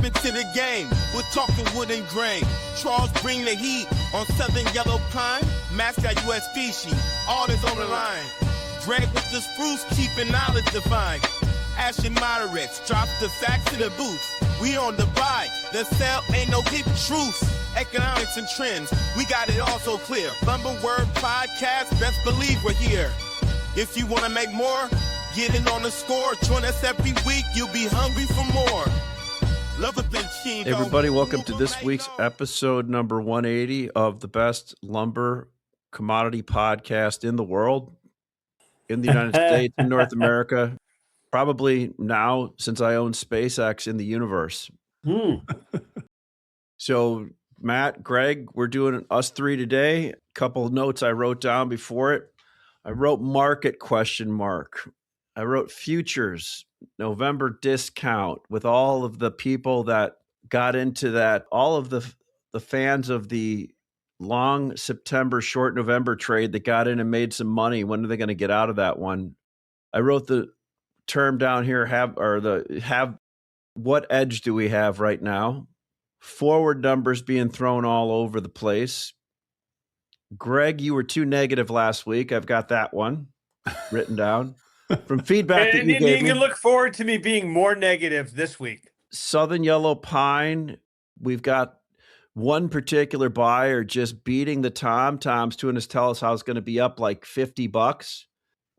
Step into the game, we're talking wood and grain. Charles bring the heat on Southern Yellow Pine. Mascot U.S. species, all is on the line. Gregg with the spruce, keeping knowledge defined. Ashy moderates, drop the facts in the booth. We on the buy, the sell ain't no hidden truth. Economics and trends, we got it all so clear. Lumber Word Podcast, best believe we're here. If you want to make more, get in on the score. Join us every week, you'll be hungry for more. Love it, been keen. Hey everybody, welcome to this week's episode number 180 of the best lumber commodity podcast in the world, in the United States, in North America, probably now since I own SpaceX in the universe. So Matt, Gregg, we're doing us three today. A couple of notes I wrote down before it. I wrote market ? I wrote futures, November discount, with all of the people that got into that, all of the fans of the long September, short November trade that got in and made some money. When are they going to get out of that one? I wrote the term down here, what edge do we have right now? Forward numbers being thrown all over the place. Gregg, you were too negative last week. I've got that one written down from feedback that you gave me. You can look forward to me being more negative this week. Southern Yellow Pine, we've got one particular buyer just beating the Tom's to us tell us how it's going to be up like $50.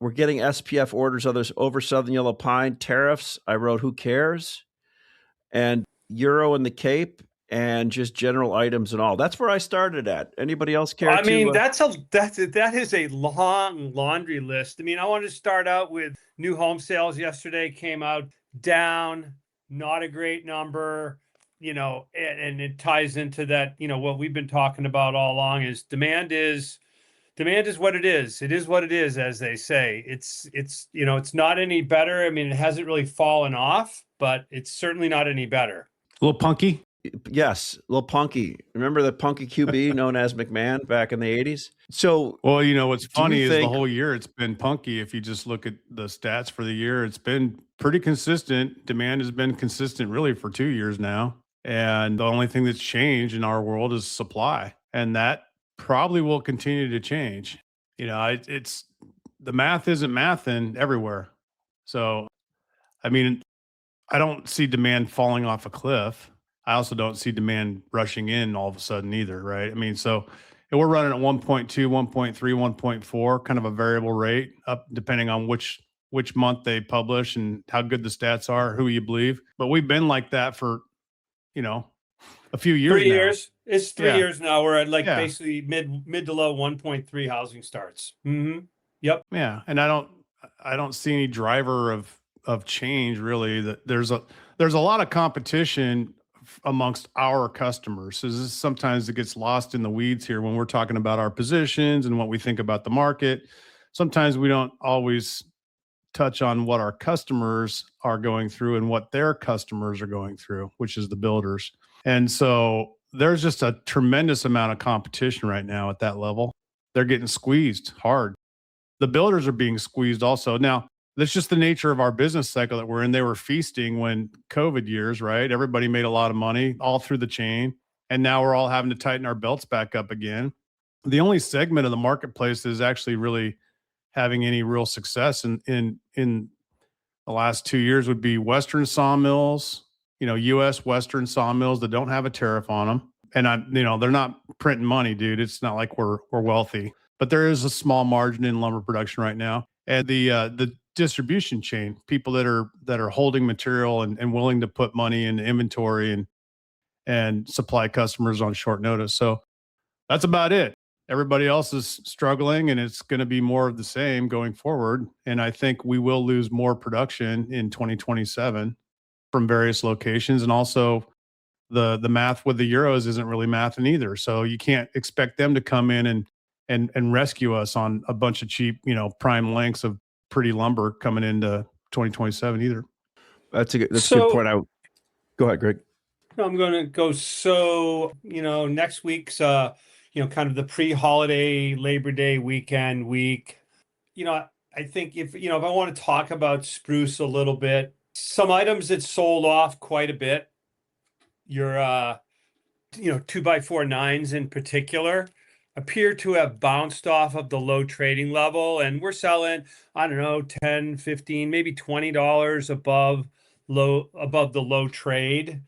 We're getting SPF orders over Southern Yellow Pine. Tariffs, I wrote, who cares? And Euro and the Cape, and just general items and all. That's where I started at. Anybody else care? I mean, that is a long laundry list. I mean, I wanted to start out with new home sales yesterday came out down, not a great number, and it ties into that, what we've been talking about all along is demand is what it is. It is what it is, as they say. It's not any better. I mean, it hasn't really fallen off, but it's certainly not any better. A little punky. Yes, a little punky. Remember the punky QB known as McMahon back in the 80s? So, well, what's funny is the whole year it's been punky. If you just look at the stats for the year, it's been pretty consistent. Demand has been consistent really for 2 years now. And the only thing that's changed in our world is supply. And that probably will continue to change. It's the math isn't mathing everywhere. So, I mean, I don't see demand falling off a cliff. I also don't see demand rushing in all of a sudden either, right? I mean, so we're running at 1.2, 1.3, 1.4, kind of a variable rate up depending on which month they publish and how good the stats are, who you believe. But we've been like that for, a few years. 3 years. It's 3 years now. We're at basically mid to low 1.3 housing starts. Mm-hmm. Yep. Yeah, and I don't see any driver of change really. That there's a lot of competition amongst our customers. So sometimes it gets lost in the weeds here when we're talking about our positions and what we think about the market. Sometimes we don't always touch on what our customers are going through and what their customers are going through, which is the builders. And so there's just a tremendous amount of competition right now at that level. They're getting squeezed hard. The builders are being squeezed also. Now, that's just the nature of our business cycle that we're in. They were feasting when COVID years, right? Everybody made a lot of money all through the chain. And now we're all having to tighten our belts back up again. The only segment of the marketplace that is actually really having any real success in the last 2 years would be Western sawmills, U.S. Western sawmills that don't have a tariff on them. And they're not printing money, dude. It's not like we're wealthy, but there is a small margin in lumber production right now. And the distribution chain, people that are holding material and willing to put money in inventory and supply customers on short notice. So that's about it. Everybody else is struggling, and it's going to be more of the same going forward. And I think we will lose more production in 2027 from various locations. And also the math with the Euros isn't really mathing either. So you can't expect them to come in and rescue us on a bunch of cheap, prime lengths of pretty lumber coming into 2027 either. That's a good point. Go ahead, Gregg. I'm going to go. So, next week's, kind of the pre-holiday Labor Day weekend week. I think if I want to talk about spruce a little bit, some items that sold off quite a bit your 2x4 9s in particular appear to have bounced off of the low trading level, and we're selling, I don't know, 10, 15, maybe $20 above the low trade.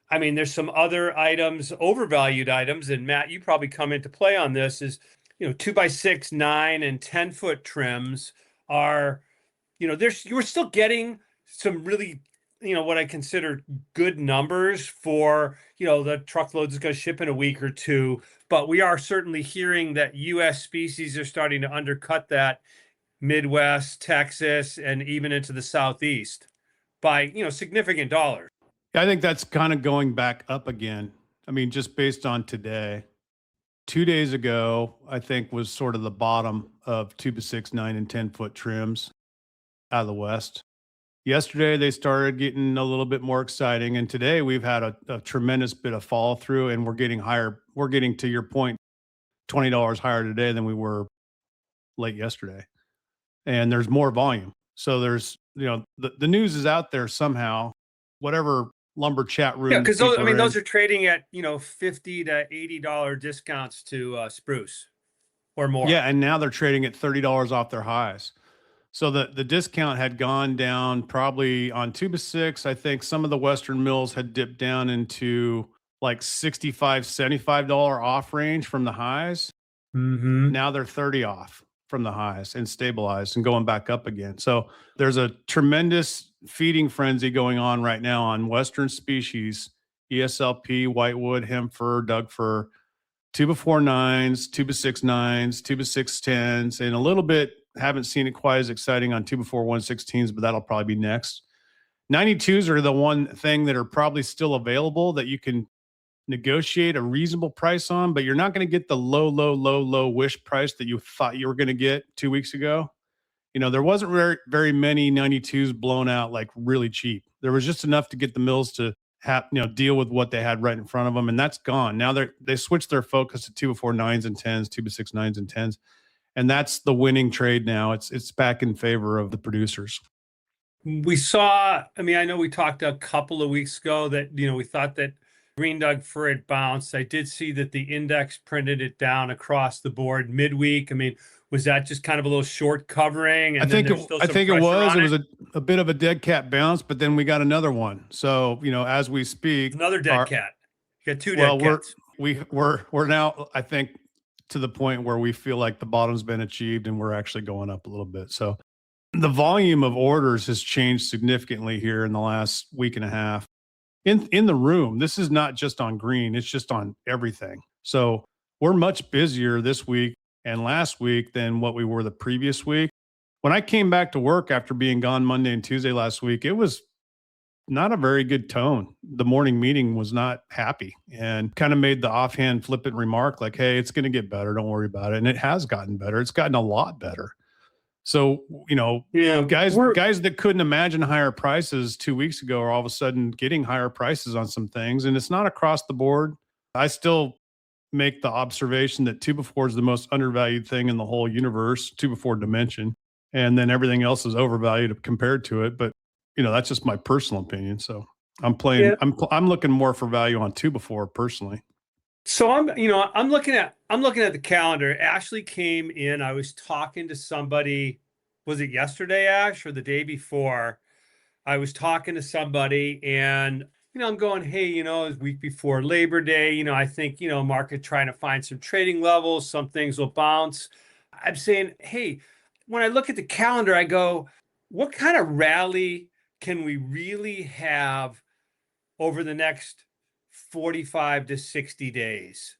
I mean, there's some other items, overvalued items, and Matt, you probably come into play on this, is 2x6, 9, and 10-foot trims are, you're still getting some really, what I consider good numbers for, the truckloads is going to ship in a week or two. But we are certainly hearing that U.S. species are starting to undercut that Midwest, Texas, and even into the Southeast by, significant dollars. I think that's kind of going back up again. I mean, just based on today. 2 days ago, I think was sort of the bottom of 2x6, 9, and 10-foot trims out of the West. Yesterday, they started getting a little bit more exciting. And today we've had a tremendous bit of follow through, and we're getting higher. We're getting, to your point, $20 higher today than we were late yesterday. And there's more volume. So there's, the news is out there somehow, whatever lumber chat room. Yeah, because those are trading at, $50 to $80 discounts to spruce or more. Yeah. And now they're trading at $30 off their highs. So the discount had gone down probably on 2x6. I think some of the Western mills had dipped down into like $65, $75 off range from the highs. Mm-hmm. Now they're 30 off from the highs and stabilized and going back up again. So there's a tremendous feeding frenzy going on right now on Western species, ESLP, whitewood, hemp fir, Doug fir, 2x4 9s, 2x6 9s, 2x6 10s, and a little bit, haven't seen it quite as exciting on 2x4 116s, but that'll probably be next. 92s are the one thing that are probably still available that you can negotiate a reasonable price on, but you're not going to get the low wish price that you thought you were going to get 2 weeks ago. There wasn't very many 92s blown out like really cheap. There was just enough to get the mills to have, deal with what they had right in front of them, and that's gone. Now they switched their focus to 2x4 9s and 10s, 2x6 9s and 10s. And that's the winning trade now. It's back in favor of the producers. We saw, I know we talked a couple of weeks ago that, we thought that green Doug fir had bounced. I did see that the index printed it down across the board midweek. Was that just kind of a little short covering? And I think it was. It was a bit of a dead cat bounce, but then we got another one. So, as we speak. Another dead cat. You got two dead cats. We're now, I think, to the point where we feel like the bottom's been achieved and we're actually going up a little bit. So the volume of orders has changed significantly here in the last week and a half. In the room, this is not just on green, it's just on everything. So we're much busier this week and last week than what we were the previous week. When I came back to work after being gone Monday and Tuesday last week, it was not a very good tone. The morning meeting was not happy and kind of made the offhand flippant remark like, hey, it's going to get better. Don't worry about it. And it has gotten better. It's gotten a lot better. So, guys that couldn't imagine higher prices 2 weeks ago are all of a sudden getting higher prices on some things. And it's not across the board. I still make the observation that 2x4 is the most undervalued thing in the whole universe, 2x4 dimension. And then everything else is overvalued compared to it. But that's just my personal opinion. So I'm looking more for value on 2x4 personally. So I'm looking at the calendar. Ashley came in. I was talking to somebody, was it yesterday, Ash, or the day before? I was talking to somebody and, I'm going, hey, it's week before Labor Day. I think, market trying to find some trading levels, some things will bounce. I'm saying, hey, when I look at the calendar, I go, what kind of rally can we really have over the next 45 to 60 days?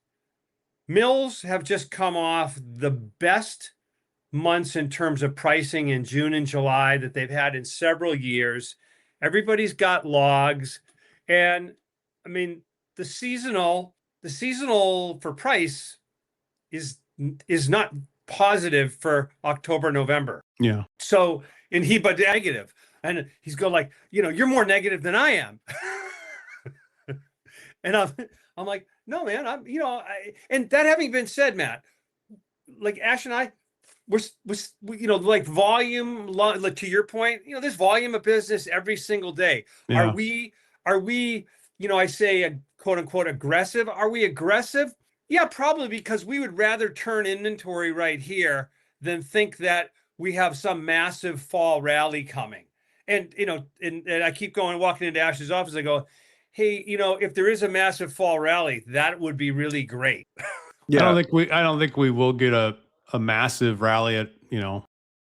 Mills have just come off the best months in terms of pricing in June and July that they've had in several years. Everybody's got logs. And the seasonal for price is not positive for October, November. Yeah. So, but negative. And he's going like, you're more negative than I am. And I'm like, no, man, and that having been said, Matt, like Ash and I, we're like volume, like to your point, there's volume of business every single day. Yeah. Are we I say a quote unquote aggressive. Are we aggressive? Yeah, probably, because we would rather turn inventory right here than think that we have some massive fall rally coming. And, and I keep going, walking into Ash's office. I go, hey, if there is a massive fall rally, that would be really great. Yeah. I don't think we will get a massive rally at,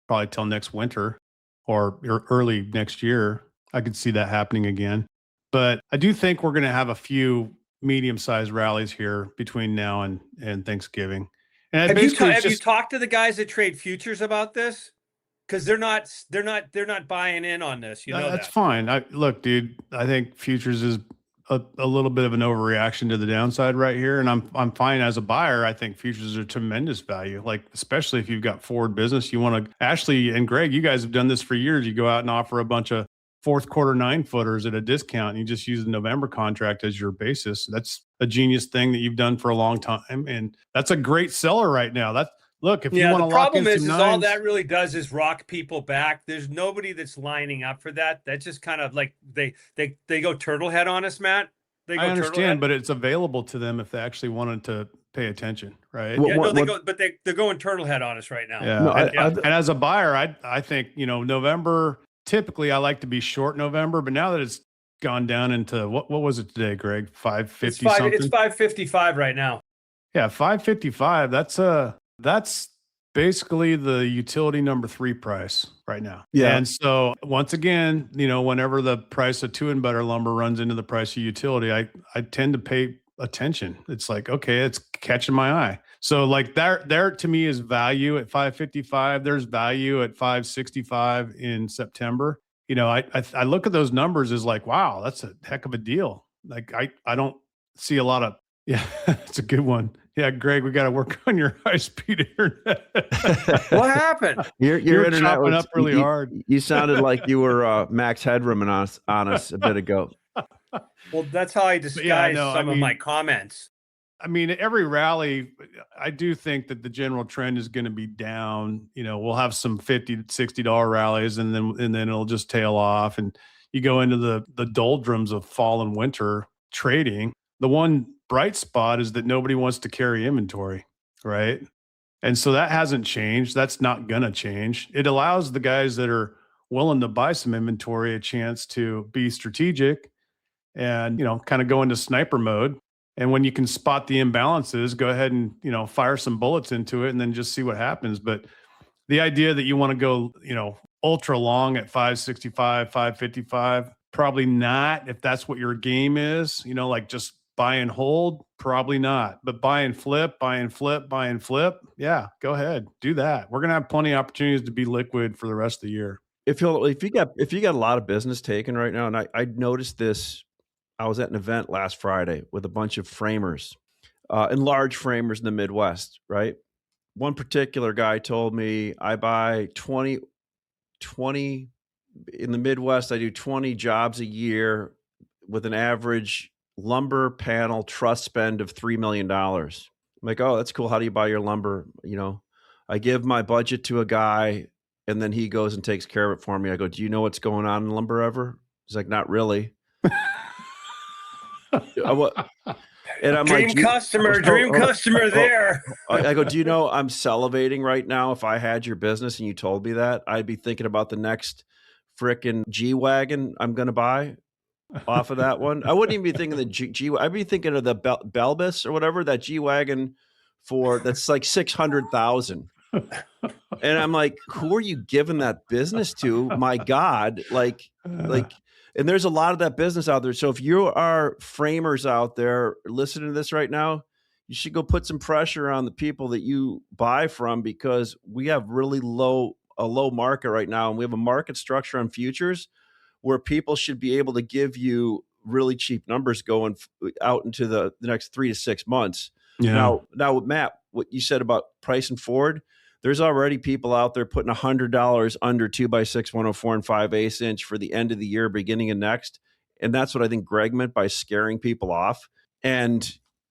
probably till next winter or early next year. I could see that happening again. But I do think we're going to have a few medium-sized rallies here between now and Thanksgiving. And Have you talked to the guys that trade futures about this? Because they're not buying in on this. That's fine. Look, dude, I think futures is a little bit of an overreaction to the downside right here. And I'm fine as a buyer. I think futures are tremendous value. Like, especially if you've got forward business, you want to. Ashley and Greg, you guys have done this for years. You go out and offer a bunch of fourth quarter 9-footers at a discount, and you just use the November contract as your basis. That's a genius thing that you've done for a long time. And that's a great seller right now. Look, if you want to lock in some nines, the problem is all that really does is rock people back. There's nobody that's lining up for that. That's just kind of like they go turtle head on us, Matt. I understand, but it's available to them if they actually wanted to pay attention, right? They're going turtle head on us right now. Yeah. And as a buyer, I think, November, typically I like to be short November, but now that it's gone down into what was it today, Greg? 550 something? It's 555 right now. Yeah, 555. That's basically the utility number 3 price right now. Yeah. And so once again, whenever the price of 2 and better lumber runs into the price of utility, I tend to pay attention. It's like, okay, it's catching my eye. So like there to me is value at 555. There's value at 565 in September. I look at those numbers as like, wow, that's a heck of a deal. Like I don't see a lot of, yeah, it's a good one. Yeah, Greg, we got to work on your high-speed internet. What happened? Your internet was up really hard. You sounded like you were Max Headroom on us a bit ago. Well, that's how I disguise some of my comments. I mean, every rally, I do think that the general trend is going to be down. We'll have some $50, $60 rallies, and then it'll just tail off. And you go into the doldrums of fall and winter trading. The one bright spot is that nobody wants to carry inventory, right? And so that hasn't changed. That's not going to change. It allows the guys that are willing to buy some inventory a chance to be strategic and, kind of go into sniper mode. And when you can spot the imbalances, go ahead and, fire some bullets into it and then just see what happens. But the idea that you want to go, ultra long at 565, 555, probably not. If that's what your game is, like just buy and hold, probably not. But buy and flip, buy and flip, buy and flip. Yeah, go ahead. Do that. We're going to have plenty of opportunities to be liquid for the rest of the year. If you got a lot of business taken right now, and I noticed this, I was at an event last Friday with a bunch of framers and large framers in the Midwest, right? One particular guy told me I buy 20 in the Midwest. I do 20 jobs a year with an average lumber panel trust spend of $3 million. I'm like, oh, that's cool. How do you buy your lumber? I give my budget to a guy and then he goes and takes care of it for me. I go, do you know what's going on in lumber ever? He's like, not really. And I'm dream like, customer there. I go, do you know I'm salivating right now? If I had your business and you told me that, I'd be thinking about the next frickin' G-Wagon I'm going to buy off of that one. I wouldn't even be thinking the G. I'd be thinking of the Belbus or whatever, that G-Wagon that's like 600,000. And I'm like, who are you giving that business to? My God, and there's a lot of that business out there. So if you are framers out there listening to this right now, you should go put some pressure on the people that you buy from, because we have really low market right now. And we have a market structure on futures where people should be able to give you really cheap numbers going out into the next 3 to 6 months. Yeah. Now, Matt, what you said about pricing forward, there's already people out there putting $100 under 2x6, 104 and 5/8 inch for the end of the year, beginning of next. And that's what I think Gregg meant by scaring people off. And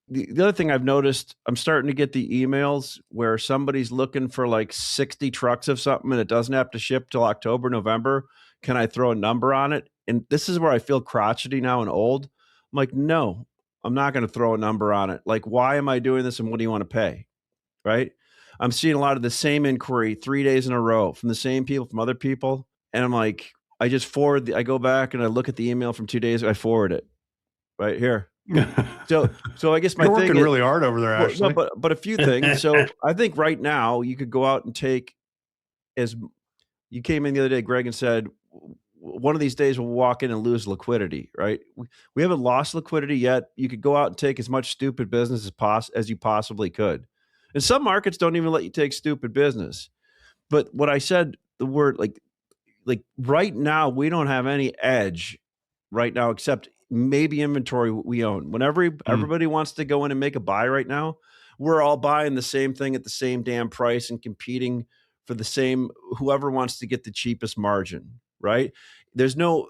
the other thing I've noticed, I'm starting to get the emails where somebody's looking for like 60 trucks of something and it doesn't have to ship till October, November. Can I throw a number on it? And this is where I feel crotchety now and old. I'm like, no, I'm not going to throw a number on it. Like, why am I doing this and what do you want to pay? Right? I'm seeing a lot of the same inquiry 3 days in a row from the same people, from other people. And I'm like, I just I go back and I look at the email from 2 days ago, I forward it right here. So I guess my You're thing working is, really hard over there, well, no, Ashley. but a few things. So I think right now you could go out and take, as you came in the other day, Greg, and said, one of these days we'll walk in and lose liquidity, right? We haven't lost liquidity yet. You could go out and take as much stupid business as you possibly could. And some markets don't even let you take stupid business. But what I said, the word like right now, we don't have any edge right now, except maybe inventory we own. Whenever everybody wants to go in and make a buy right now, we're all buying the same thing at the same damn price and competing for the same, whoever wants to get the cheapest margin, right? There's no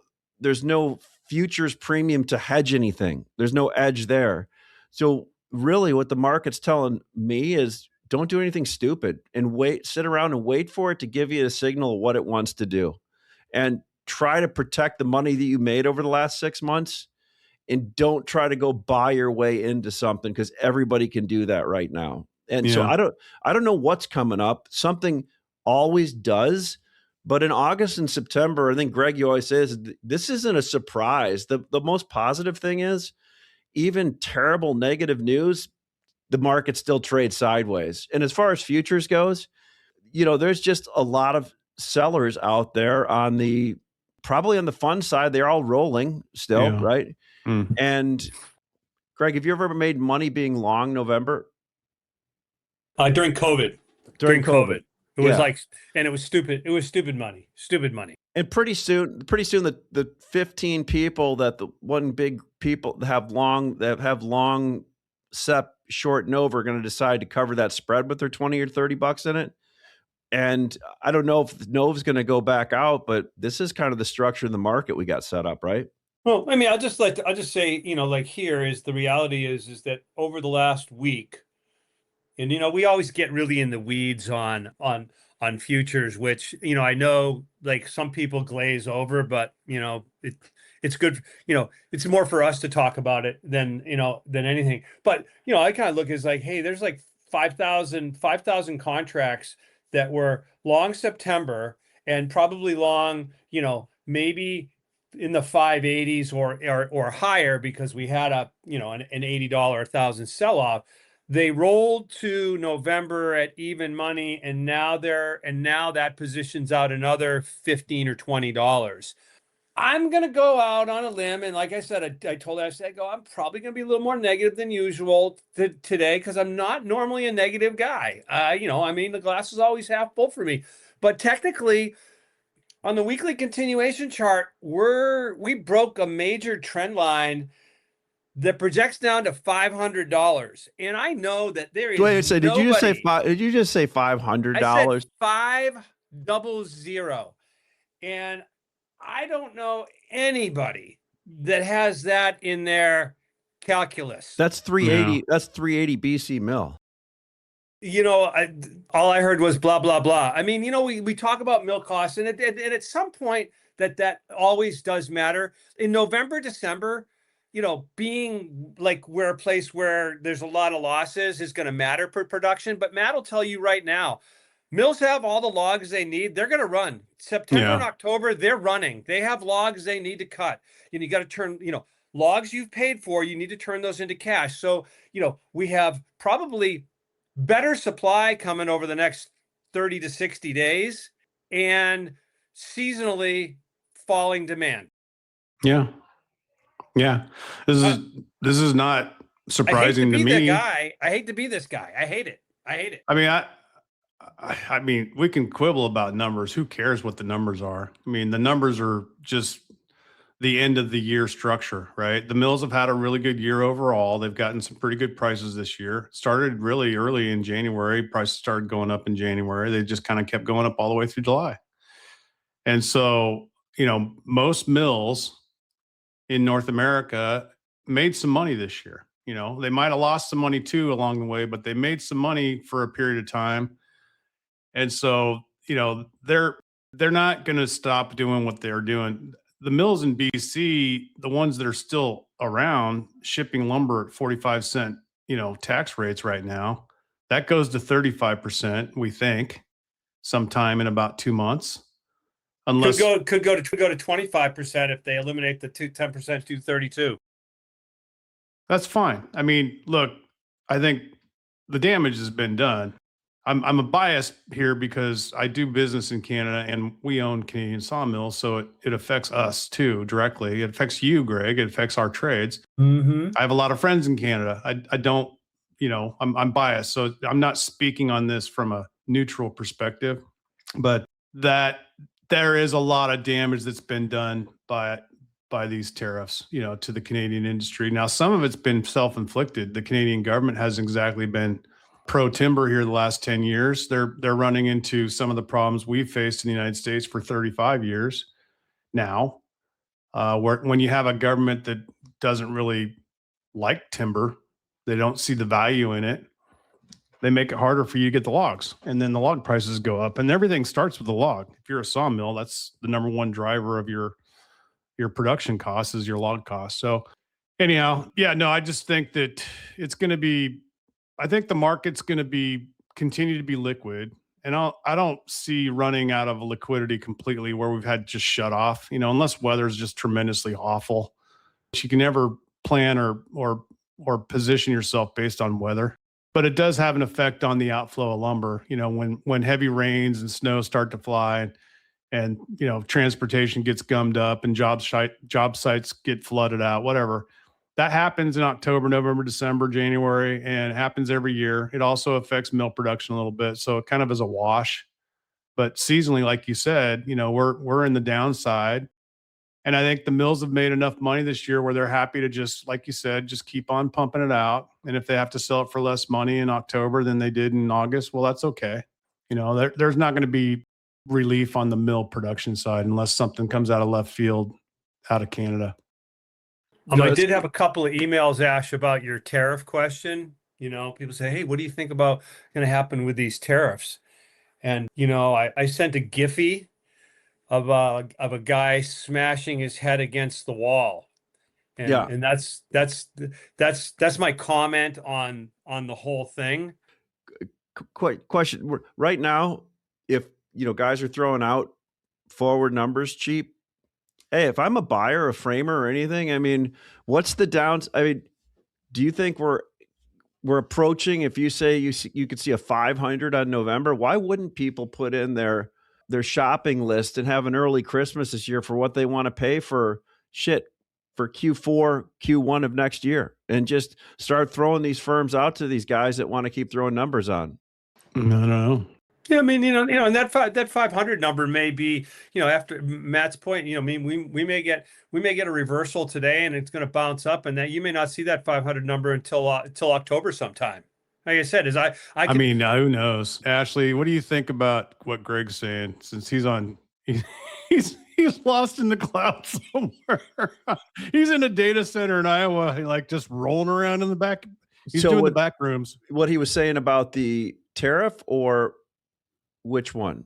futures premium to hedge anything. There's no edge there. So really what the market's telling me is don't do anything stupid and sit around and wait for it to give you a signal of what it wants to do. And try to protect the money that you made over the last 6 months, and don't try to go buy your way into something because everybody can do that right now. And so I don't know what's coming up. Something always does, but in August and September, I think Greg, you always say this isn't a surprise. The most positive thing is even terrible negative news, the market still trades sideways. And as far as futures goes, there's just a lot of sellers out there probably on the fund side. They're all rolling still, right? And Greg, have you ever made money being long November? During COVID. During COVID. It was and it was stupid. It was stupid money. And pretty soon the 15 people that the one big people that have long SEP short and over are going to decide to cover that spread with their 20 or $30 in it. And I don't know if Nova's going to go back out, but this is kind of the structure of the market we got set up, right? Well, I mean, I'll just say, like here is the reality is that over the last week, and we always get really in the weeds on futures, which I know like some people glaze over, but it's good. It's more for us to talk about it than anything. But I kind of look as like, hey, there's like 5,000 contracts that were long September and probably long, maybe in the 580s or higher because we had an $80 1,000 sell off. They rolled to November at even money, and now that positions out another $15 or $20. I'm going to go out on a limb. And like I said, I told Ashley, I'm probably going to be a little more negative than usual today because I'm not normally a negative guy. The glass is always half full for me. But technically, on the weekly continuation chart, we broke a major trend line that projects down to $500. And I know that there is did you just say $500? I said 500. And I don't know anybody that has that in their calculus. That's 380. Yeah. That's 380 BC mill. All I heard was blah, blah, blah. I mean, we talk about mill costs and at some point that always does matter. In November, December, being like a place where there's a lot of losses is going to matter for production. But Matt will tell you right now, mills have all the logs they need. They're going to run. September and October, they're running. They have logs they need to cut. And you got to turn, logs you've paid for, you need to turn those into cash. So, we have probably better supply coming over the next 30 to 60 days and seasonally falling demand. Yeah. Yeah. This is not surprising to me. I hate to be this guy. I hate it. I mean, we can quibble about numbers. Who cares what the numbers are? I mean, the numbers are just the end of the year structure, right? The mills have had a really good year overall. They've gotten some pretty good prices this year. Started really early in January. Prices started going up in January. They just kind of kept going up all the way through July. And so, most mills in North America made some money this year. They might have lost some money too along the way, but they made some money for a period of time. And so, they're not going to stop doing what they're doing. the mills in BC, the ones that are still around, shipping lumber at 45-cent, tax rates right now, that goes to 35%, we think, sometime in about 2 months. Unless could go to 25% if they eliminate the 10% 232. That's fine. I mean, look, I think the damage has been done. I'm a bias here because I do business in Canada and we own Canadian sawmills, so it affects us too directly. It affects you, Greg. It affects our trades. Mm-hmm. I have a lot of friends in Canada. I don't, I'm biased, so I'm not speaking on this from a neutral perspective, but that there is a lot of damage that's been done by these tariffs, to the Canadian industry. Now, some of it's been self-inflicted. The Canadian government hasn't exactly been pro-timber here the last 10 years. They're running into some of the problems we've faced in the United States for 35 years now, when you have a government that doesn't really like timber, they don't see the value in it, they make it harder for you to get the logs, and then the log prices go up, and everything starts with the log. If you're a sawmill, that's the number one driver of your production costs is your log cost. So anyhow, I just think that it's going to be, I think the market's going to continue to be liquid. And I don't see running out of liquidity completely where we've had just shut off, unless weather's just tremendously awful. You can never plan or position yourself based on weather, but it does have an effect on the outflow of lumber. When heavy rains and snow start to fly, and transportation gets gummed up and job sites get flooded out, whatever. That happens in October, November, December, January, and it happens every year. It also affects mill production a little bit, so it kind of is a wash. But seasonally, like you said, we're in the downside, and I think the mills have made enough money this year where they're happy to just, like you said, just keep on pumping it out. And if they have to sell it for less money in October than they did in August, well, that's okay. There's not going to be relief on the mill production side unless something comes out of left field out of Canada. I did have a couple of emails, Ash, about your tariff question. People say, hey, what do you think about going to happen with these tariffs? And, I sent a Giphy of a guy smashing his head against the wall. And, and that's my comment on the whole thing. Question right now, if guys are throwing out forward numbers cheap, hey, if I'm a buyer, a framer, or anything, I mean, what's the downs? I mean, do you think we're approaching? If you say you could see a 500 on November, why wouldn't people put in their shopping list and have an early Christmas this year for what they want to pay for Q4, Q1 of next year, and just start throwing these firms out to these guys that want to keep throwing numbers on? No. Yeah, I mean, and that 500 number may be, after Matt's point, we may get a reversal today, and it's going to bounce up, and that you may not see that 500 number until October sometime. Like I said, I mean, who knows? Ashley, what do you think about what Greg's saying? Since he's lost in the clouds somewhere. He's in a data center in Iowa, like just rolling around in the back. He's doing the back rooms. What he was saying about the tariff, or which one?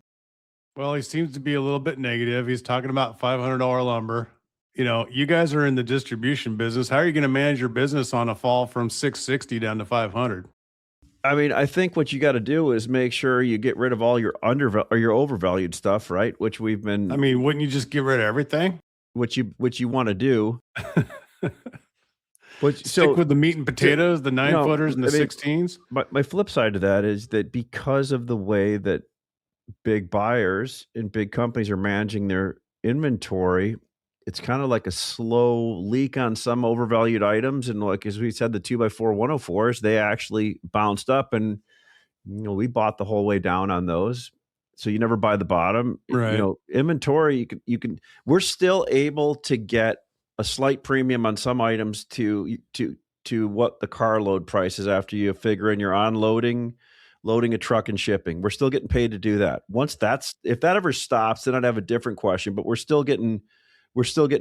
Well, he seems to be a little bit negative. He's talking about $500 lumber. You guys are in the distribution business. How are you going to manage your business on a fall from 660 down to 500? I mean, I think what you got to do is make sure you get rid of all your your overvalued stuff, right? Which we've been. I mean, wouldn't you just get rid of everything? Which you want to do. Stick with the meat and potatoes, the 9-footers and the 16s. But my flip side to that is that because of the way that big buyers and big companies are managing their inventory, it's kind of like a slow leak on some overvalued items. And like, as we said, the 2x4 104s, they actually bounced up, and, we bought the whole way down on those. So you never buy the bottom, right? Inventory, we're still able to get a slight premium on some items to what the carload price is after you figure in your unloading, loading a truck and shipping. We're still getting paid to do that. If that ever stops, then I'd have a different question, but we're still getting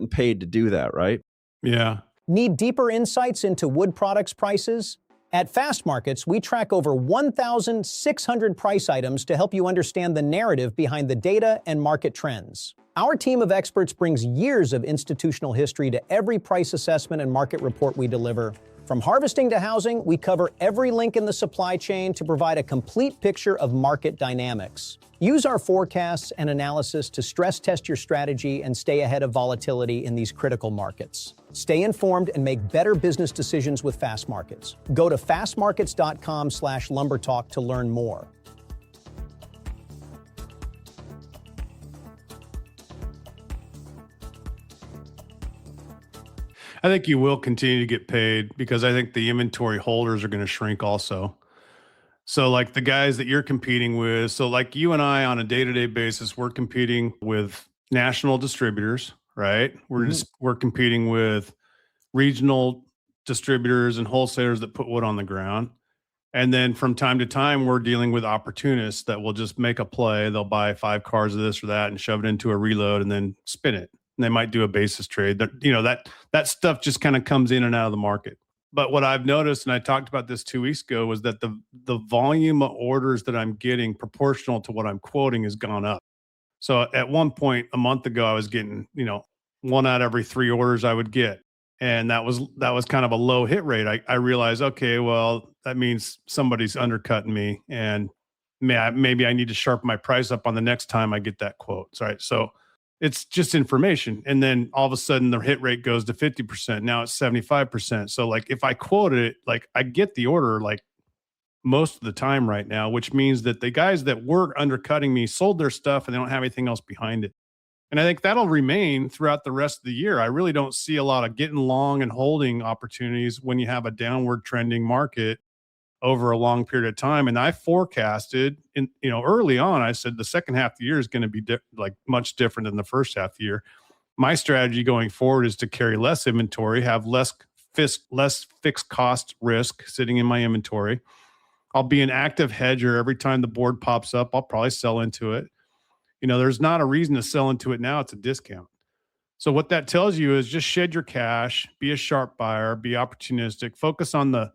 paid to do that, right? Yeah. Need deeper insights into wood products prices? At Fast Markets, we track over 1,600 price items to help you understand the narrative behind the data and market trends. Our team of experts brings years of institutional history to every price assessment and market report we deliver. From harvesting to housing, we cover every link in the supply chain to provide a complete picture of market dynamics. Use our forecasts and analysis to stress test your strategy and stay ahead of volatility in these critical markets. Stay informed and make better business decisions with Fast Markets. Go to fastmarkets.com/lumbertalk to learn more. I think you will continue to get paid because I think the inventory holders are going to shrink also. So like the guys that you're competing with, so like you and I on a day-to-day basis, we're competing with national distributors, right? We're competing with regional distributors and wholesalers that put wood on the ground. And then from time to time, we're dealing with opportunists that will just make a play. They'll buy 5 cars of this or that and shove it into a reload and then spin it. And they might do a basis trade. That stuff just kind of comes in and out of the market. But what I've noticed, and I talked about this 2 weeks ago, was that the volume of orders that I'm getting proportional to what I'm quoting has gone up. So at one point a month ago, I was getting, 1 out of every 3 orders I would get. And that was kind of a low hit rate. I realized, okay, well, that means somebody's undercutting me, and maybe I need to sharpen my price up on the next time I get that quote. Right. So it's just information. And then all of a sudden the hit rate goes to 50%. Now it's 75%. So like if I quote it, like I get the order like most of the time right now, which means that the guys that were undercutting me sold their stuff and they don't have anything else behind it. And I think that'll remain throughout the rest of the year. I really don't see a lot of getting long and holding opportunities when you have a downward trending market over a long period of time. And I forecasted early on, I said the second half of the year is going to be much different than the first half of the year. My strategy going forward is to carry less inventory, have less fixed cost risk sitting in my inventory. I'll be an active hedger. Every time the board pops up, I'll probably sell into it. There's not a reason to sell into it now. It's a discount. So what that tells you is just shed your cash, be a sharp buyer, be opportunistic, focus on the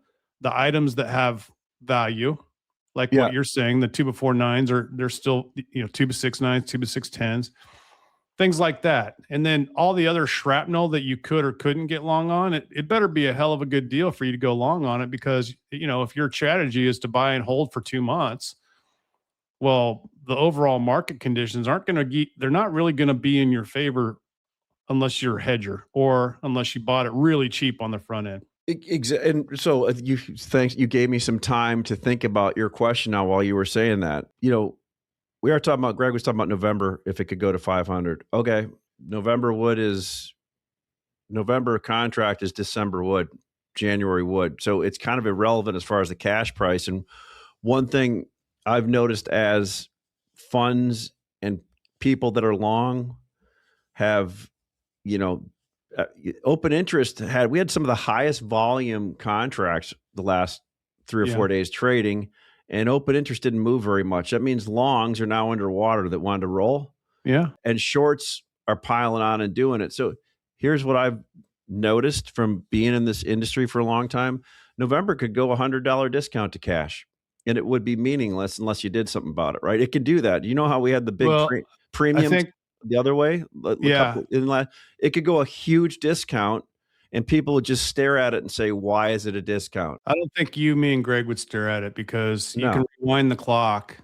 items that have value, like what you're saying, the 2x4.9s they're still, 2x6.9s, 2x6.10s, things like that. And then all the other shrapnel that you could or couldn't get long on, it better be a hell of a good deal for you to go long on it, because, if your strategy is to buy and hold for 2 months, well, the overall market conditions they're not really going to be in your favor unless you're a hedger or unless you bought it really cheap on the front end. And so you gave me some time to think about your question now while you were saying that. We are talking about, Greg was talking about November, if it could go to 500. Okay. November contract is December wood, January wood. So it's kind of irrelevant as far as the cash price. And one thing I've noticed as funds and people that are long have, open interest we had some of the highest volume contracts the last 3 or 4 days trading, and open interest didn't move very much. That means longs are now underwater that wanted to roll. Yeah. And shorts are piling on and doing it. So here's what I've noticed from being in this industry for a long time. November could go $100 discount to cash, and it would be meaningless unless you did something about it, right? It could do that. You know how we had the big premiums the other way? It could go a huge discount, and people would just stare at it and say, why is it a discount? I don't think me and Greg would stare at it, because you can rewind the clock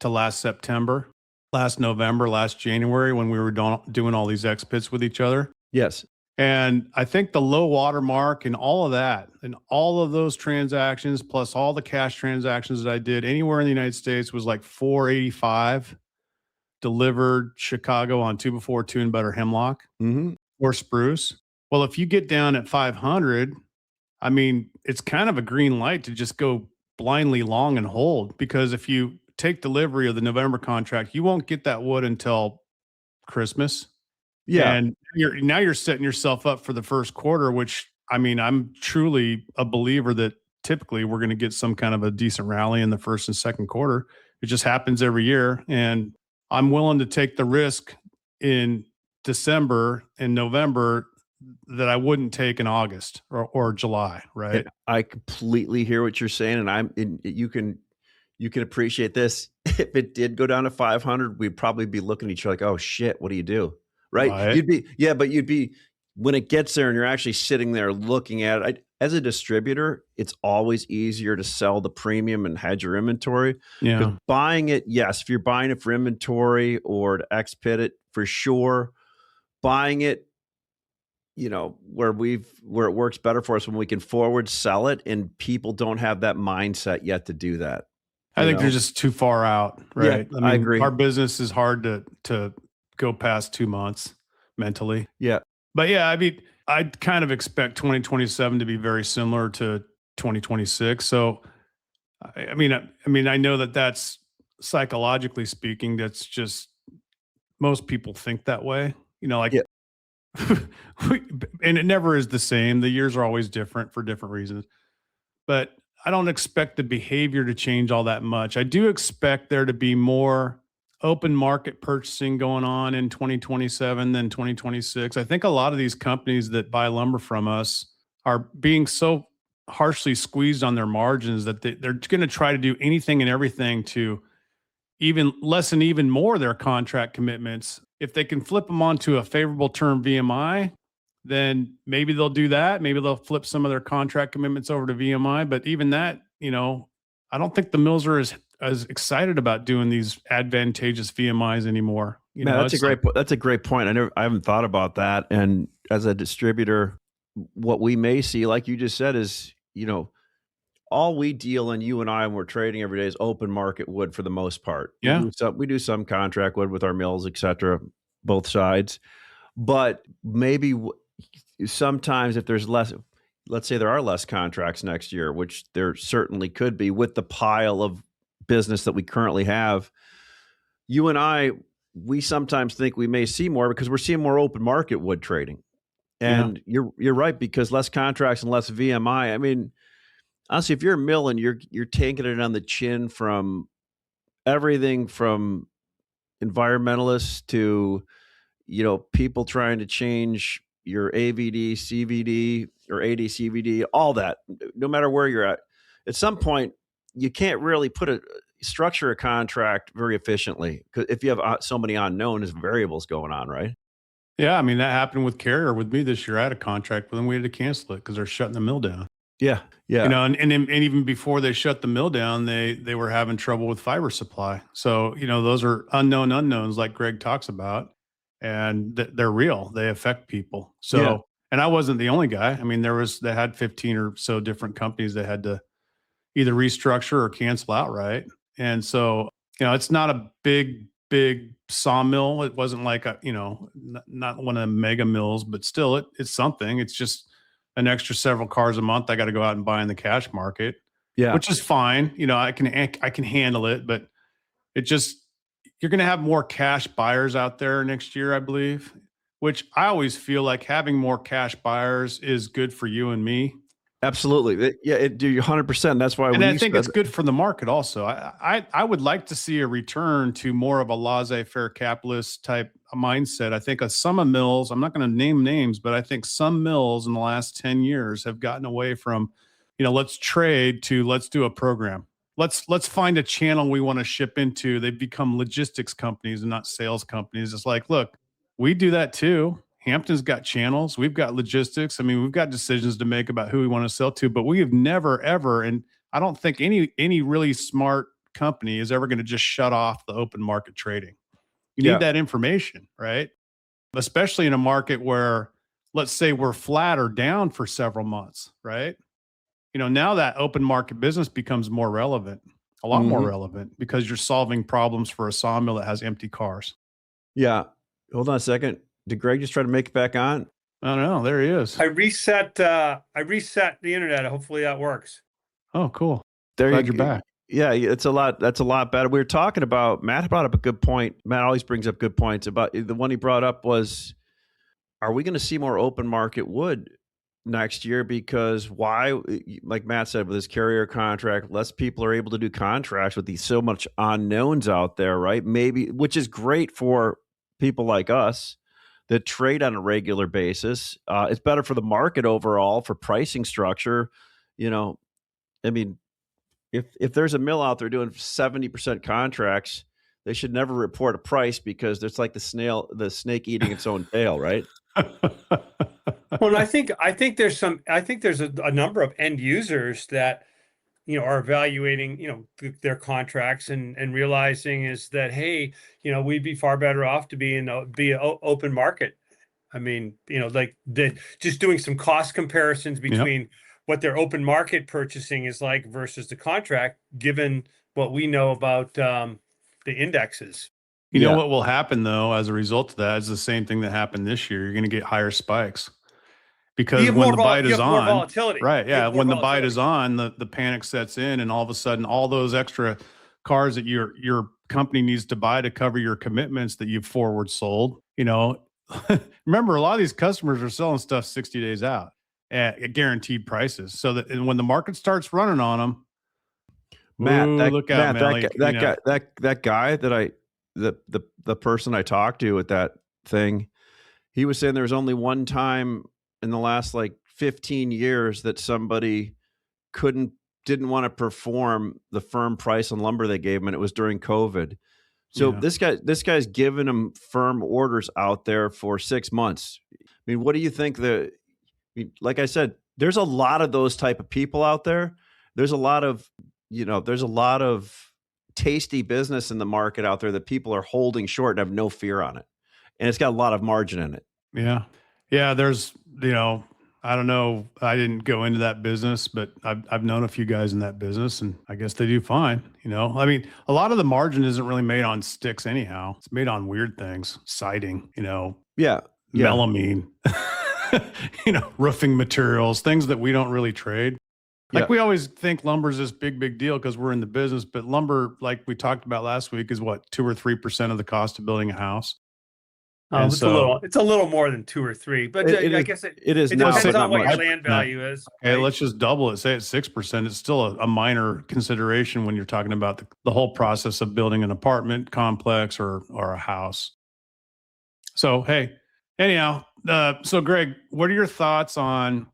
to last September, last November, last January, when we were doing all these expits with each other. Yes. And I think the low water mark and all of that and all of those transactions, plus all the cash transactions that I did anywhere in the United States, was like 485 delivered Chicago on 2x4 and better hemlock or spruce. Well, if you get down at 500, I mean, it's kind of a green light to just go blindly long and hold, because if you take delivery of the November contract, you won't get that wood until Christmas. Yeah. And you're setting yourself up for the first quarter, which, I mean, I'm truly a believer that typically we're going to get some kind of a decent rally in the first and second quarter. It just happens every year. And I'm willing to take the risk in December and November that I wouldn't take in August or July, right? I completely hear what you're saying, and you can appreciate this. If it did go down to 500, we'd probably be looking at each other like, "Oh shit, what do you do?" Right? Right. But you'd be when it gets there and you're actually sitting there looking at it. As a distributor, it's always easier to sell the premium and hedge your inventory. Yeah. Because buying it, yes, if you're buying it for inventory or to expit it, for sure. Buying it, where it works better for us when we can forward sell it, and people don't have that mindset yet to do that. I think they're just too far out, right? Yeah, I agree. Our business is hard to go past 2 months mentally. Yeah. But yeah, I mean, I'd kind of expect 2027 to be very similar to 2026. So, I mean, I know that that's psychologically speaking, that's just most people think that way. Like, Yeah. and it never is the same. The years are always different for different reasons. But I don't expect the behavior to change all that much. I do expect there to be more open market purchasing going on in 2027 than 2026. I think a lot of these companies that buy lumber from us are being so harshly squeezed on their margins that they're going to try to do anything and everything to even lessen even more their contract commitments. If they can flip them onto a favorable term VMI, then maybe they'll do that. Maybe they'll flip some of their contract commitments over to VMI. But even that, I don't think the mills are as excited about doing these advantageous VMIs anymore. That's a great point. I haven't thought about that. And as a distributor, what we may see, like you just said, is, all we deal in, you and I, when we're trading every day, is open market wood for the most part. Yeah. We do some contract wood with our mills, et cetera, both sides. But maybe sometimes if there's less, let's say there are less contracts next year, which there certainly could be with the pile of business that we currently have, you and I, we sometimes think we may see more because we're seeing more open market wood trading. And you're right, because less contracts and less VMI. I mean, honestly, if you're a mill and you're taking it on the chin from everything from environmentalists to, people trying to change your AVD, CVD, or AD/CVD, all that, no matter where you're at some point, you can't really structure a contract very efficiently because if you have so many unknown variables going on, right? Yeah, I mean, that happened with Carrier with me this year. I had a contract with them. We had to cancel it because they're shutting the mill down. Yeah. And even before they shut the mill down, they were having trouble with fiber supply. So, those are unknown unknowns like Gregg talks about, and they're real. They affect people. So, And I wasn't the only guy. I mean, they had 15 or so different companies that had to either restructure or cancel outright. And so, it's not a big sawmill. It wasn't like not one of the mega mills, but still it's something. It's just an extra several cars a month I got to go out and buy in the cash market. Yeah. Which is fine. I can handle it, but you're going to have more cash buyers out there next year, I believe, which I always feel like having more cash buyers is good for you and me. Absolutely. It do 100%. That's why I think it's good for the market also. I would like to see a return to more of a laissez-faire capitalist type mindset. I think some of mills, I'm not going to name names, but I think some mills in the last 10 years have gotten away from, let's trade to let's do a program. Let's find a channel we want to ship into. They've become logistics companies and not sales companies. It's like, look, we do that too. Hampton's got channels. We've got logistics. I mean, we've got decisions to make about who we want to sell to, but we have never, ever, and I don't think any really smart company is ever going to just shut off the open market trading. You need that information, right? Especially in a market where, let's say we're flat or down for several months, right? Now that open market business becomes more relevant, a lot more relevant, because you're solving problems for a sawmill that has empty cars. Yeah. Hold on a second. Did Gregg just try to make it back on? I don't know. There he is. I reset the internet. Hopefully that works. Oh, cool. Glad you're back. Yeah, that's a lot better. We were talking about, Matt brought up a good point. Matt always brings up good points. About the one he brought up was, are we going to see more open market wood next year? Because why, like Matt said, with his Carrier contract, less people are able to do contracts with these so much unknowns out there, right? Maybe, which is great for people like us that trade on a regular basis. It's better for the market overall, for pricing structure. You know, I mean, if there's a mill out there doing 70% contracts, they should never report a price because it's like the snake eating its own tail, right? Well, and I think there's a number of end users that are evaluating their contracts and realizing is that, hey, we'd be far better off to be open market. I mean, like just doing some cost comparisons between what their open market purchasing is like versus the contract, given what we know about the indexes. You know what will happen though as a result of that is the same thing that happened this year. You're going to get higher spikes because when the bite is on, volatility. right? Yeah, when the bite is on, the panic sets in, and all of a sudden, all those extra cars that your company needs to buy to cover your commitments that you've forward sold. Remember, a lot of these customers are selling stuff 60 days out at guaranteed prices, so that and when the market starts running on them, Matt, look out, that guy that the person I talked to at that thing, he was saying there was only one time in the last like 15 years that somebody didn't want to perform the firm price on lumber they gave him, and it was during COVID. So this guy's giving him firm orders out there for 6 months. I mean, what do you think? Like I said, there's a lot of those type of people out there. There's a lot of tasty business in the market out there that people are holding short and have no fear on it, and it's got a lot of margin in it. Yeah. There's, I don't know. I didn't go into that business, but I've known a few guys in that business, and I guess they do fine. I mean, a lot of the margin isn't really made on sticks anyhow. It's made on weird things, siding, melamine, roofing materials, things that we don't really trade. Like we always think lumber is this big deal because we're in the business, but lumber, like we talked about last week, is what, 2 or 3% of the cost of building a house. It's a little more than 2 or 3, but I guess it is. It depends on what your land value is. Hey, right? Let's just double it. Say it's 6%. It's still a minor consideration when you're talking about the whole process of building an apartment complex or a house. So, hey, anyhow, so Greg, what are your thoughts on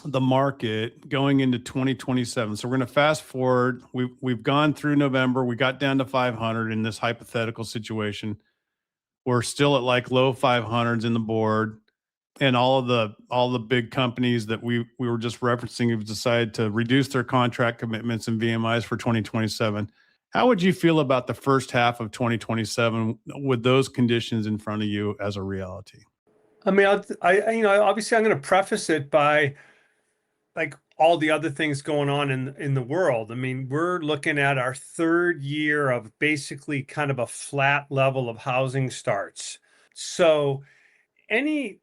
the market going into 2027? So we're going to fast forward. We've gone through November. We got down to 500 in this hypothetical situation. We're still at like low 500s in the board, and all the big companies that we were just referencing have decided to reduce their contract commitments and VMIs for 2027. How would you feel about the first half of 2027 with those conditions in front of you as a reality? I mean, obviously I'm going to preface it by like all the other things going on in the world. I mean, we're looking at our third year of basically kind of a flat level of housing starts. So any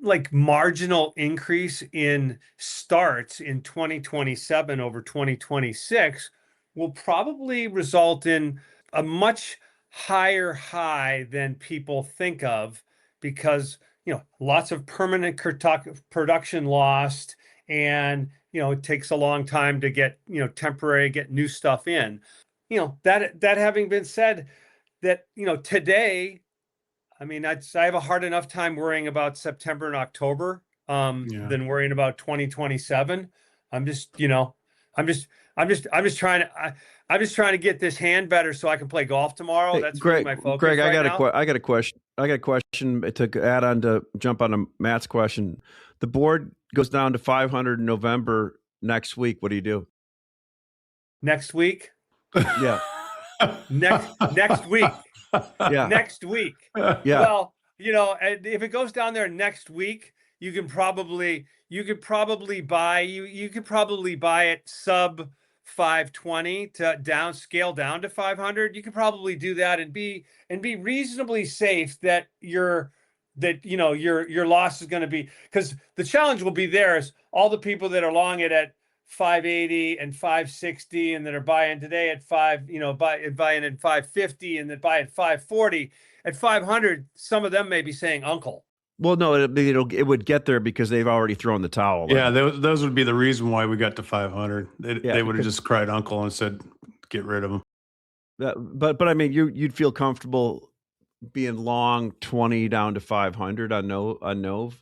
like marginal increase in starts in 2027 over 2026 will probably result in a much higher high than people think of, because lots of permanent production lost, and it takes a long time to get get new stuff in. That having been said, that today, I mean, I have a hard enough time worrying about September and October than worrying about 2027. I'm just trying to get this hand better so I can play golf tomorrow. Hey, That's Greg, really my focus. Greg, right I got a question. To jump on Matt's question. The board goes down to 500 in November next week. What do you do? Next week? Yeah. Next week. Yeah. Next week. Yeah. Well, if it goes down there next week, you could probably buy it sub 520 to scale down to 500. You could probably do that and be reasonably safe that your loss is going to be, because the challenge will be there is all the people that are long it at 580 and 560 and that are buying today at buying at 550 and that buy at 540 at 500. Some of them may be saying uncle. Well, no, it would get there because they've already thrown the towel. Yeah, those would be the reason why we got to 500. They would have just cried uncle and said, get rid of them. But I mean, you'd feel comfortable being long 20 down to 500 on Nove?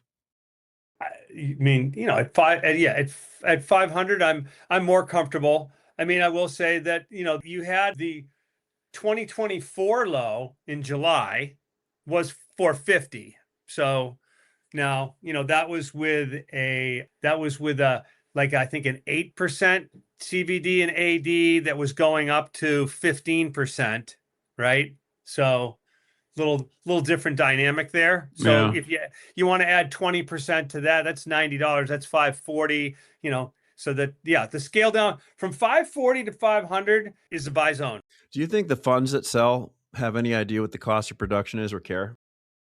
I mean, at 500, I'm more comfortable. I mean, I will say that, you had the 2024 low in July was 450. So now, that was with like, I think an 8% CVD and AD that was going up to 15%, right? So little different dynamic there. So Yeah. if you want to add 20% to that, that's $90. That's 540, so that, the scale down from 540 to 500 is the buy zone. Do you think the funds that sell have any idea what the cost of production is or care?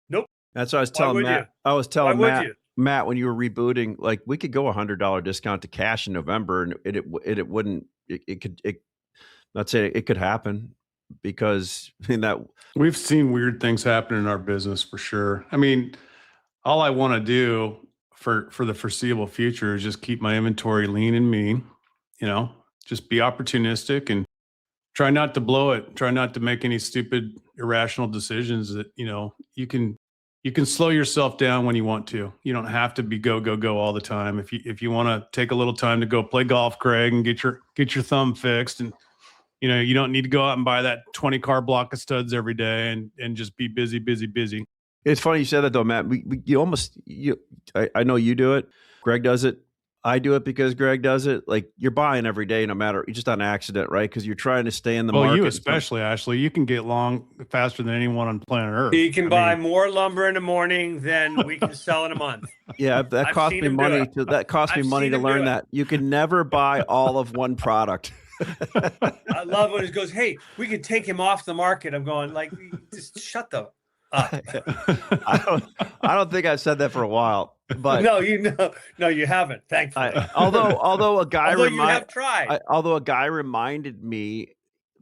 Nope. That's what I was Why telling would Matt. you? I was Why telling would you? Matt, when you were rebooting, like we could go $100 discount to cash in November, and it wouldn't. Let's say it could happen because that We've seen weird things happen in our business for sure. I mean, all I want to do for the foreseeable future is just keep my inventory lean and mean, just be opportunistic and try not to blow it. Try not to make any stupid, irrational decisions that, you can slow yourself down when you want to. You don't have to be go all the time. If you want to take a little time to go play golf, Gregg, and get your thumb fixed, and you don't need to go out and buy that 20 car block of studs every day and just be busy. It's funny you said that though, Matt. I know you do it. Gregg does it. I do it because Gregg does it. Like you're buying every day, no matter, just on accident, right? Because you're trying to stay in the market. You especially, Ashley, you can get long faster than anyone on planet Earth. You can buy more lumber in the morning than we can sell in a month. Yeah, that cost me money to learn that. You can never buy all of one product. I love when it goes, hey, we could take him off the market. I'm going like, just shut the up. I don't think I've said that for a while, but no, you haven't. Thankfully, although a guy you have tried. Although a guy reminded me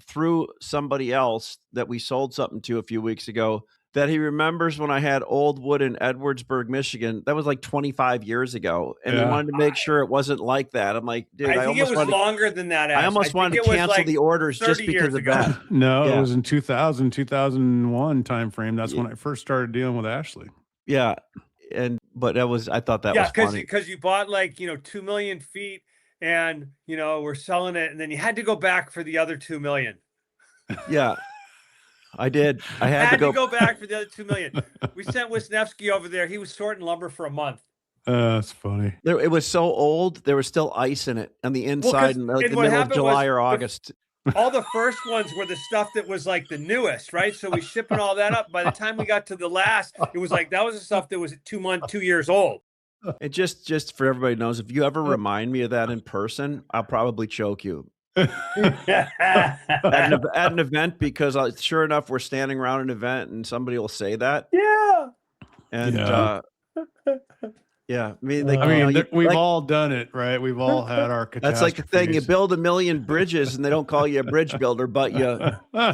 through somebody else that we sold something to a few weeks ago that he remembers when I had old wood in Edwardsburg, Michigan. That was like 25 years ago. And he wanted to make sure it wasn't like that. I'm like, dude, I think it was longer than that. I almost wanted to cancel the orders just because of that. No, it was in 2001 timeframe. That's when I first started dealing with Ashley. Yeah. But I thought that was funny. Because you bought 2 million feet and, we're selling it. And then you had to go back for the other 2 million. Yeah. I did. I had to go back for the other 2 million. We sent Wisniewski over there. He was sorting lumber for a month. That's funny. It was so old. There was still ice in it on the inside in the middle of July or August. All the first ones were the stuff that was like the newest, right? So we shipping all that up. By the time we got to the last, it was like that was the stuff that was 2 years old. It just for everybody knows, if you ever remind me of that in person, I'll probably choke you. at an event, because sure enough, we're standing around an event and somebody will say that. Yeah. And we've all done it, right? We've all had our catastrophes. That's like the thing. You build 1 million bridges and they don't call you a bridge builder, but you. I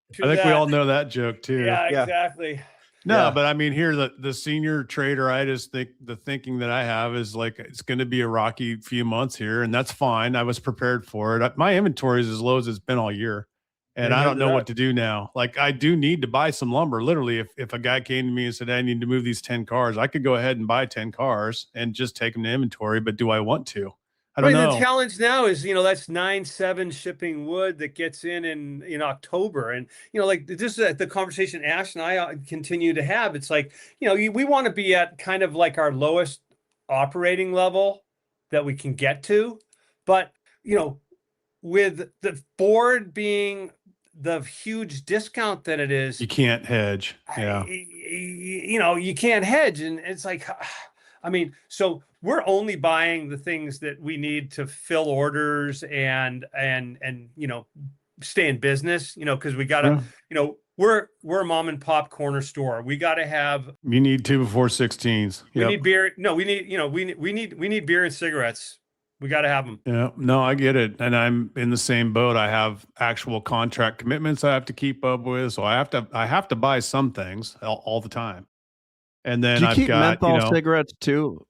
think we all know that joke too. Yeah, exactly. No, but I mean, here, the senior trader, I just think the thinking that I have is like, it's going to be a rocky few months here, and that's fine. I was prepared for it. My inventory is as low as it's been all year, and I don't know what to do now. Like, I do need to buy some lumber. Literally, if a guy came to me and said, I need to move these 10 cars, I could go ahead and buy 10 cars and just take them to inventory, but do I want to? I don't know. The challenge now is, that's 9/7 shipping wood that gets in October. And, this is the conversation Ash and I continue to have. It's like, we want to be at kind of like our lowest operating level that we can get to. But, with the Ford being the huge discount that it is, you can't hedge. Yeah. You can't hedge. And it's like, I mean, so we're only buying the things that we need to fill orders and stay in business, because we gotta, we're a mom and pop corner store. We gotta have. You need 2 before 16s. We need beer. No, we need beer and cigarettes. We gotta have them. Yeah, no, I get it, and I'm in the same boat. I have actual contract commitments I have to keep up with, so I have to buy some things all the time. And then I've got menthol cigarettes too,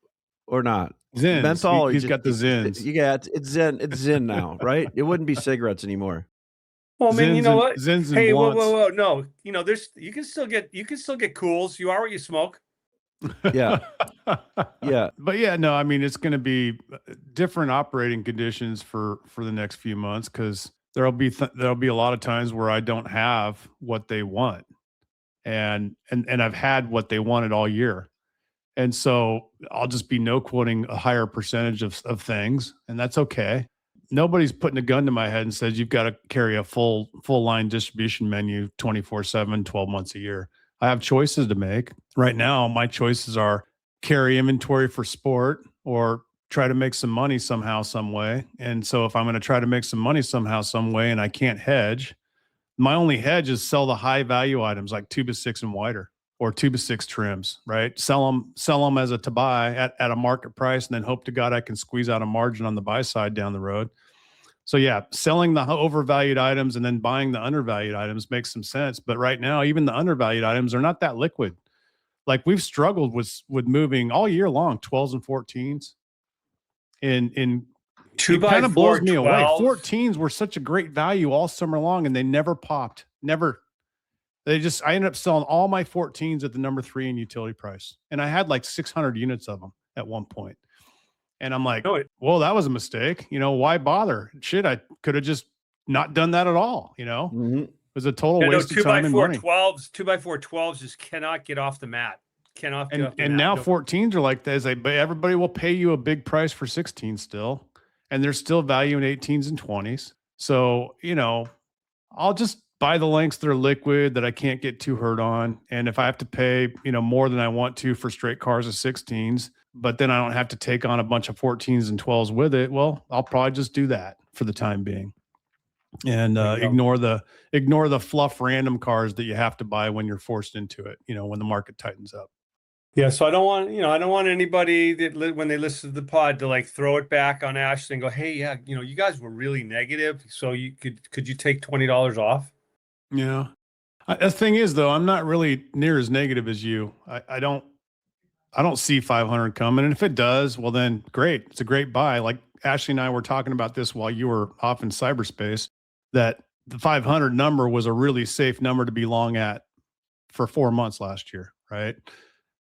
or not? Zins. Menthol. He's got the Zins. It's Zin now, right? It wouldn't be cigarettes anymore. Well, I mean, you know what? Zins and Hey, whoa, blunts. whoa, whoa! No, you know, there's you can still get cools. You are what you smoke. Yeah. Yeah. But yeah, no, I mean, it's going to be different operating conditions for the next few months, because there'll be a lot of times where I don't have what they want, and I've had what they wanted all year, and so I'll just be no quoting a higher percentage of things, and that's okay. Nobody's putting a gun to my head and says you've got to carry a full line distribution menu 24/7, 12 months a year. I have choices to make. Right now, my choices are carry inventory for sport or try to make some money somehow, some way. And so if I'm going to try to make some money somehow, some way, and I can't hedge, my only hedge is sell the high value items like 2x6 and wider, or 2x6 trims, right? Sell them as a to buy at a market price, and then hope to God I can squeeze out a margin on the buy side down the road. So yeah, selling the overvalued items and then buying the undervalued items makes some sense. But right now, even the undervalued items are not that liquid. Like, we've struggled with moving all year long, 12s and 14s. In Two it by kind of four blows me away. 12s. 14s were such a great value all summer long, and they never popped. Never. I ended up selling all my 14s at the number 3 in utility price. And I had like 600 units of them at one point. And I'm like, well, that was a mistake. You know, why bother? Shit, I could have just not done that at all. You know, It was a total waste of time and money. 2x4 12s just cannot get off the mat. Cannot get off the mat. And now 14s are like this. But everybody will pay you a big price for 16s still. And there's still value in 18s and 20s. So, you know, I'll just buy the lengths that are liquid that I can't get too hurt on. And if I have to pay, you know, more than I want to for straight cars of 16s, but then I don't have to take on a bunch of 14s and 12s with it, well, I'll probably just do that for the time being. And ignore the fluff random cars that you have to buy when you're forced into it, you know, when the market tightens up. Yeah, so I don't want anybody that when they listen to the pod to like throw it back on Ashley and go, hey, yeah, you know, you guys were really negative, so you could you take $20 off? Yeah. The thing is, though, I'm not really near as negative as you. I don't see 500 coming. And if it does, well, then great. It's a great buy. Like Ashley and I were talking about this while you were off in cyberspace, that the 500 number was a really safe number to be long at for 4 months last year, right?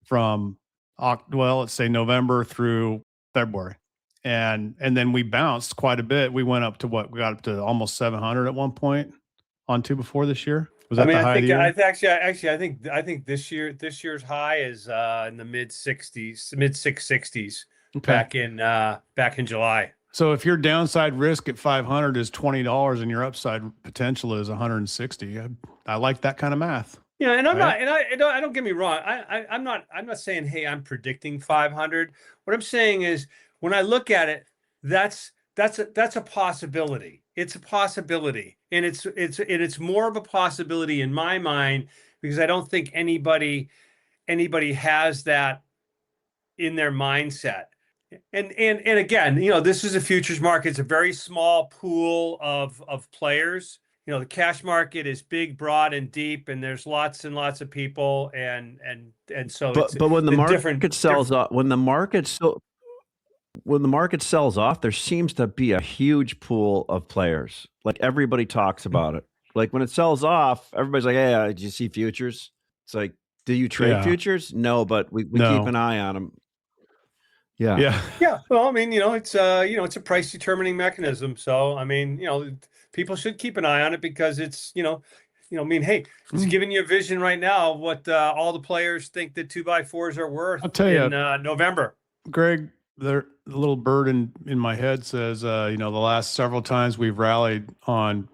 From, let's say November through February. And then we bounced quite a bit. We went up to we got up to almost 700 at one point on 2 before this year. Was that the high of the year? I think this year's high is in the mid 660s back in July. So if your downside risk at 500 is $20 and your upside potential is 160, I like that kind of math. Yeah, and I'm not, and I don't get me wrong. I'm not saying, hey, I'm predicting 500. What I'm saying is, when I look at it, that's a possibility. It's a possibility, and it's more of a possibility in my mind, because I don't think anybody has that in their mindset. And again, you know, this is a futures market. It's a very small pool of players. You know, the cash market is big, broad, and deep, and there's lots and lots of people, and so. But when the market sells off, when the market sells off, there seems to be a huge pool of players. Like, everybody talks about it. Like, when it sells off, everybody's like, "Hey, did you see futures?" It's like, "Do you trade futures?" No, but we keep an eye on them. Yeah. Well, I mean, you know, it's a price determining mechanism. So, I mean, you know, people should keep an eye on it, because it's, I mean, hey, it's giving you a vision right now of what all the players think that 2x4s are worth. I'll tell you, in November. Greg, the little bird in my head says, the last several times we've rallied on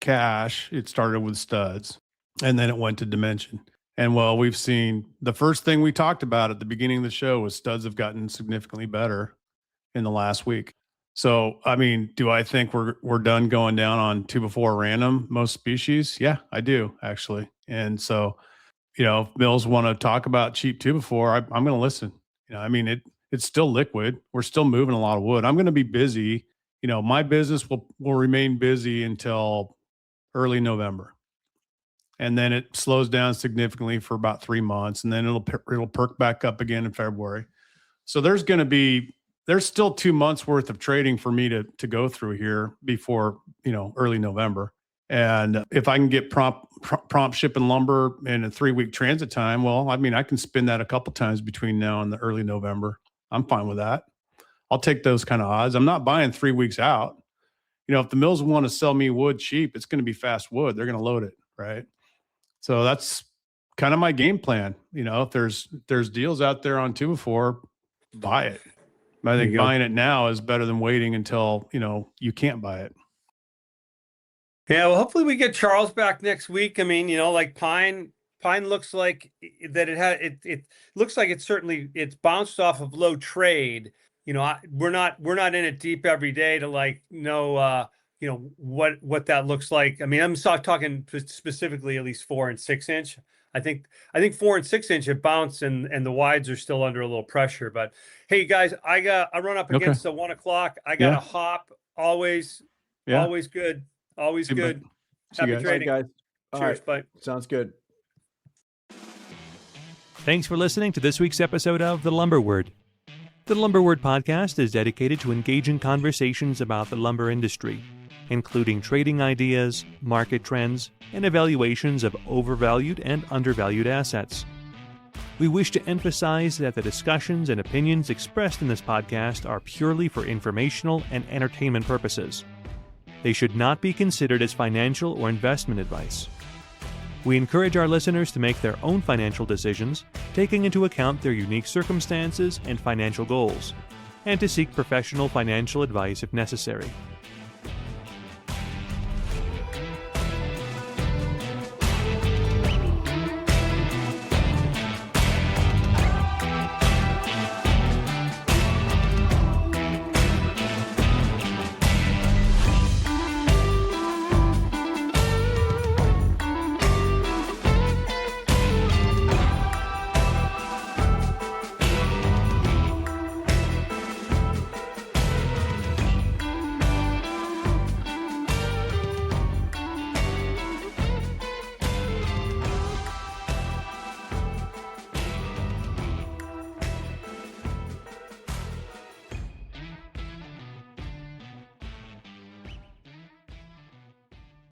cash, it started with studs, and then it went to dimension. And well, we've seen the first thing we talked about at the beginning of the show was studs have gotten significantly better in the last week. So, I mean, do I think we're done going down on 2x4 random most species? Yeah, I do, actually. And so, if Mills want to talk about cheap 2x4, I'm going to listen. I mean, it's still liquid. We're still moving a lot of wood. I'm going to be busy. My business will remain busy until early November. And then it slows down significantly for about 3 months, and then it'll perk back up again in February. So there's still 2 months worth of trading for me to go through here before, early November. And if I can get prompt shipping lumber in a 3-week transit time, well, I mean, I can spin that a couple times between now and the early November. I'm fine with that. I'll take those kind of odds. I'm not buying 3 weeks out. You know, if the mills want to sell me wood cheap, it's going to be fast wood. They're going to load it, right? So that's kind of my game plan. You know, if there's deals out there on 2-4, buy it. I think buying it now is better than waiting until, you know, you can't buy it. Yeah, well, hopefully we get Charles back next week. I mean, you know, like pine looks like that it looks like it's bounced off of low trade. You know, we're not in it deep every day to like know you know what that looks like. I mean, I'm talking specifically at least 4 and 6 inch. I think 4 and 6 inch have bounced and the wides are still under a little pressure. But hey, guys, I run up against the 1 o'clock. I got to hop. Always good. Always good. Happy trading, guys. Cheers. Bye. Sounds good. Thanks for listening to this week's episode of The Lumber Word. The Lumber Word podcast is dedicated to engaging conversations about the lumber industry, including trading ideas, market trends, and evaluations of overvalued and undervalued assets. We wish to emphasize that the discussions and opinions expressed in this podcast are purely for informational and entertainment purposes. They should not be considered as financial or investment advice. We encourage our listeners to make their own financial decisions, taking into account their unique circumstances and financial goals, and to seek professional financial advice if necessary.